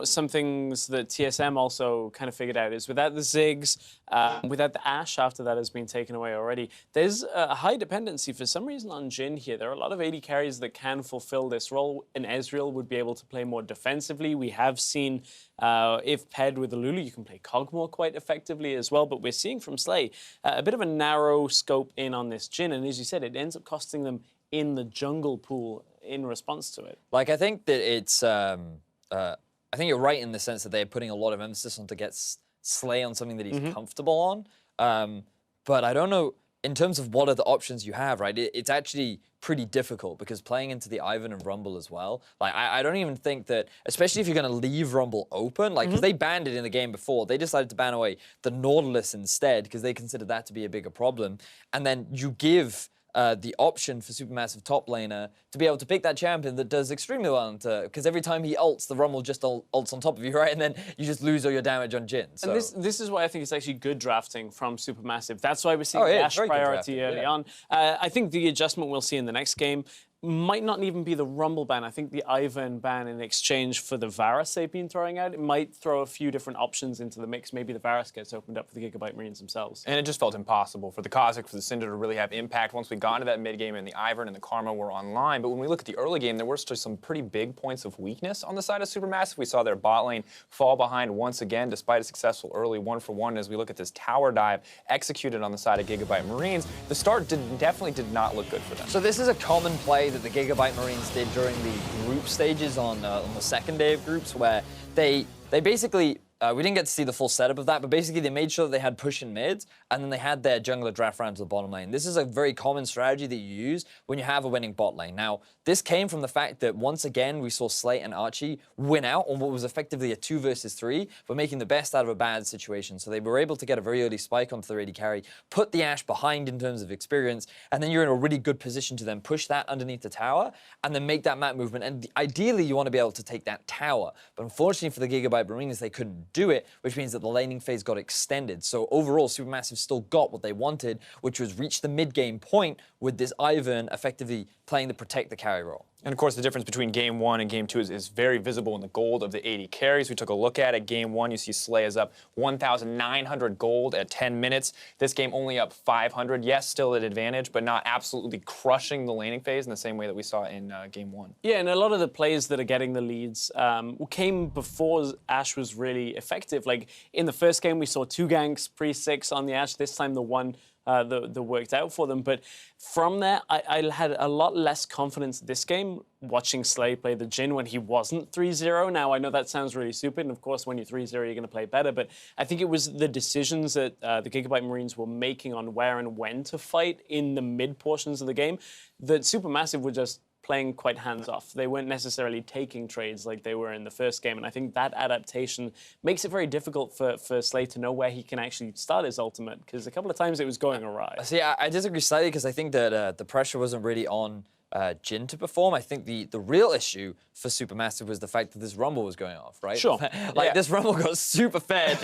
some things that TSM also kind of figured out is without the Ziggs, without the Ashe after that has been taken away already, there's a high dependency for some reason on Jhin here. There are a lot of AD carries that can fulfill this role, and Ezreal would be able to play more defensively. We have seen if paired with the Lulu, you can play Kog'Maw quite effectively as well, but we're seeing from Slay a bit of a narrow scope in on this Jhin, and as you said, it ends up costing them in the jungle pool in response to it. Like, I think that it's, I think you're right in the sense that they're putting a lot of emphasis on to get Slay on something that he's comfortable on, but I don't know, in terms of what are the options you have, right, it's actually pretty difficult because playing into the Ivern and Rumble as well, like, I don't even think that, especially if you're going to leave Rumble open, like, because they banned it in the game before, they decided to ban away the Nautilus instead because they considered that to be a bigger problem, and then you give the option for SuperMassive top laner to be able to pick that champion that does extremely well, because every time he ults, the Rumble just ults on top of you, right? And then you just lose all your damage on Jhin. So. And this is why I think it's actually good drafting from SuperMassive. That's why we're seeing the Ashe priority early on. I think the adjustment we'll see in the next game might not even be the Rumble ban. I think the Ivern ban in exchange for the Varus they've been throwing out, it might throw a few different options into the mix. Maybe the Varus gets opened up for the Gigabyte Marines themselves. And it just felt impossible for the Kha'Zix, for the Cinder to really have impact once we got into that mid game and the Ivern and the Karma were online. But when we look at the early game, there were still some pretty big points of weakness on the side of SuperMassive. We saw their bot lane fall behind once again, despite a successful early 1-for-1. As we look at this tower dive executed on the side of Gigabyte Marines, the start definitely did not look good for them. So this is a common play that the Gigabyte Marines did during the group stages on the second day of groups, where they basically, we didn't get to see the full setup of that, but basically they made sure that they had push in mids, and then they had their jungler draft round to the bottom lane. This is a very common strategy that you use when you have a winning bot lane. Now, this came from the fact that once again we saw Slate and Archie win out on what was effectively a 2 versus 3, but making the best out of a bad situation. So they were able to get a very early spike onto their AD carry, put the Ashe behind in terms of experience, and then you're in a really good position to then push that underneath the tower, and then make that map movement. And ideally, you want to be able to take that tower. But unfortunately for the Gigabyte Marines, they couldn't do it, which means that the laning phase got extended. So overall, SuperMassive still got what they wanted, which was reach the mid-game point with this Ivern effectively playing the protect the carry role. And of course, the difference between Game 1 and Game 2 is very visible in the gold of the 80 carries. We took a look at it. Game 1, you see Slay is up 1,900 gold at 10 minutes. This game only up 500. Yes, still at advantage, but not absolutely crushing the laning phase in the same way that we saw in Game 1. Yeah, and a lot of the plays that are getting the leads came before Ashe was really effective. Like in the first game, we saw 2 ganks pre-6 on the Ashe. This time, the one that worked out for them. But from there, I had a lot less confidence this game watching Slay play the Jhin when he wasn't 3-0. Now, I know that sounds really stupid, and of course, when you're 3-0, you're going to play better, but I think it was the decisions that the Gigabyte Marines were making on where and when to fight in the mid portions of the game that SuperMassive were just playing quite hands-off. They weren't necessarily taking trades like they were in the first game, and I think that adaptation makes it very difficult for Slay to know where he can actually start his ultimate, because a couple of times it was going awry. See, I disagree slightly, because I think that the pressure wasn't really on Jhin to perform. I think the real issue for SuperMassive was the fact that this Rumble was going off, right? Sure. This Rumble got super fed,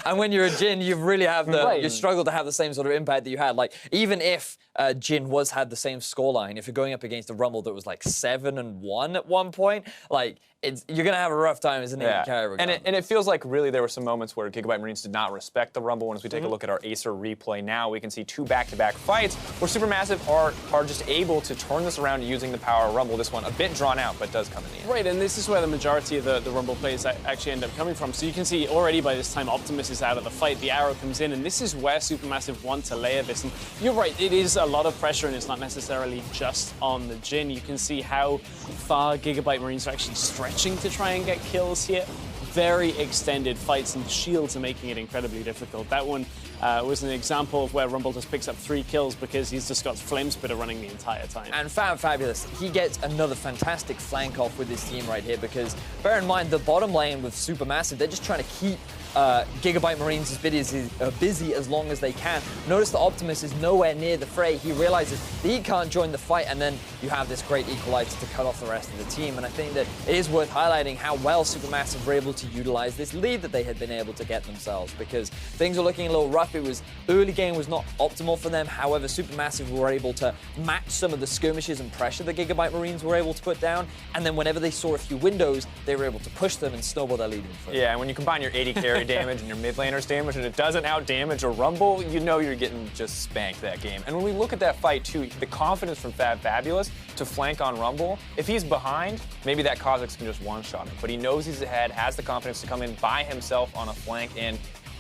and when you're a Jhin, you really have you struggle to have the same sort of impact that you had. Like, even if Jhin had the same scoreline, if you're going up against a Rumble that was like 7-1 at one point, like, you're gonna have a rough time as an AD carry. And it feels like really there were some moments where Gigabyte Marines did not respect the Rumble. And as we take a look at our Acer replay now, we can see 2 back-to-back fights where SuperMassive are just able to turn this around using the power of Rumble. This one a bit drawn out, but does come in the end. Right, and this is where the majority of the Rumble plays actually end up coming from. So you can see already by this time Optimus is out of the fight, the arrow comes in, and this is where SuperMassive want to layer this. And you're right, it is a lot of pressure, and it's not necessarily just on the Jhin. You can see how far Gigabyte Marines are actually stretching to try and get kills here. Very extended fights, and shields are making it incredibly difficult. That one was an example of where Rumble just picks up 3 kills because he's just got Flame Spitter running the entire time. And Fabulous, he gets another fantastic flank off with his team right here because bear in mind the bottom lane with SuperMassive, they're just trying to keep Gigabyte Marines as busy as long as they can. Notice the Optimus is nowhere near the fray. He realizes that he can't join the fight, and then you have this great equalizer to cut off the rest of the team. And I think that it is worth highlighting how well SuperMassive were able to utilize this lead that they had been able to get themselves, because things were looking a little rough. It was early game was not optimal for them. However, SuperMassive were able to match some of the skirmishes and pressure the Gigabyte Marines were able to put down. And then whenever they saw a few windows, they were able to push them and snowball their lead in front. Yeah, and when you combine your 80 carry damage and your mid laner's damage, and it doesn't out damage a Rumble, you know you're getting just spanked that game. And when we look at that fight too, the confidence from Fabulous to flank on Rumble, if he's behind, maybe that Kha'Zix can just one-shot him. But he knows he's ahead, has the confidence to come in by himself on a flank, and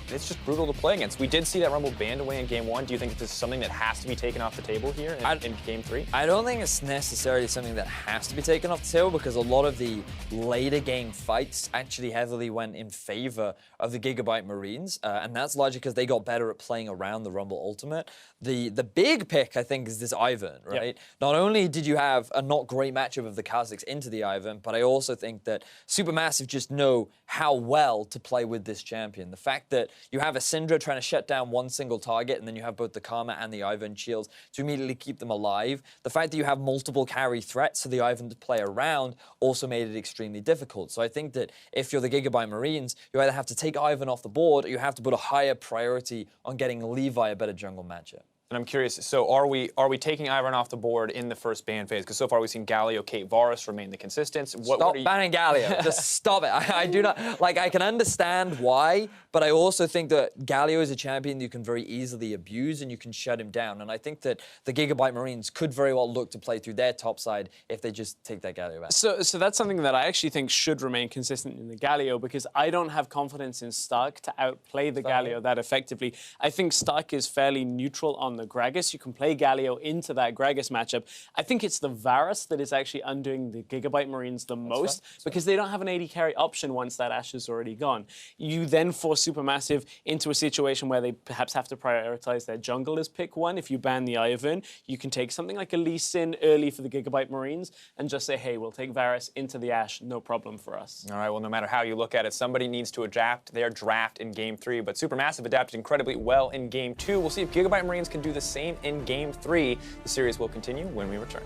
it's just brutal to play against. We did see that Rumble banned away in Game 1. Do you think that this is something that has to be taken off the table here in Game 3? I don't think it's necessarily something that has to be taken off the table, because a lot of the later game fights actually heavily went in favor of the Gigabyte Marines, and that's largely because they got better at playing around the Rumble Ultimate. The big pick, I think, is this Ivern, right? Yep. Not only did you have a not great matchup of the Kha'Zix into the Ivern, but I also think that SuperMassive just know how well to play with this champion. The fact that you have a Syndra trying to shut down one single target, and then you have both the Karma and the Ivern shields to immediately keep them alive. The fact that you have multiple carry threats for the Ivern to play around also made it extremely difficult. So I think that if you're the Gigabyte Marines, you either have to take Ivern off the board, or you have to put a higher priority on getting Levi a better jungle matchup. And I'm curious, so are we taking Ivern off the board in the first ban phase? Because so far we've seen Galio, Kate, Varus remain the consistent. Stop banning Galio. Just stop it. I do not, like, I can understand why, but I also think that Galio is a champion you can very easily abuse and you can shut him down. And I think that the Gigabyte Marines could very well look to play through their top side if they just take that Galio back. So that's something that I actually think should remain consistent in the Galio, because I don't have confidence in Stark to outplay the Galio that effectively. I think Stark is fairly neutral on the Gragas. You can play Galio into that Gragas matchup. I think it's the Varus that is actually undoing the Gigabyte Marines the most, because they don't have an AD carry option once that Ashe is already gone. You then force SuperMassive into a situation where they perhaps have to prioritize their jungle as pick one. If you ban the Ivern, you can take something like a Lee Sin early for the Gigabyte Marines and just say, hey, we'll take Varus into the Ashe, no problem for us. All right, well, no matter how you look at it, somebody needs to adapt their draft in Game 3, but SuperMassive adapted incredibly well in Game 2. We'll see if Gigabyte Marines can do the same in Game 3. The series will continue when we return.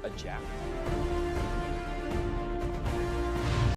A jab.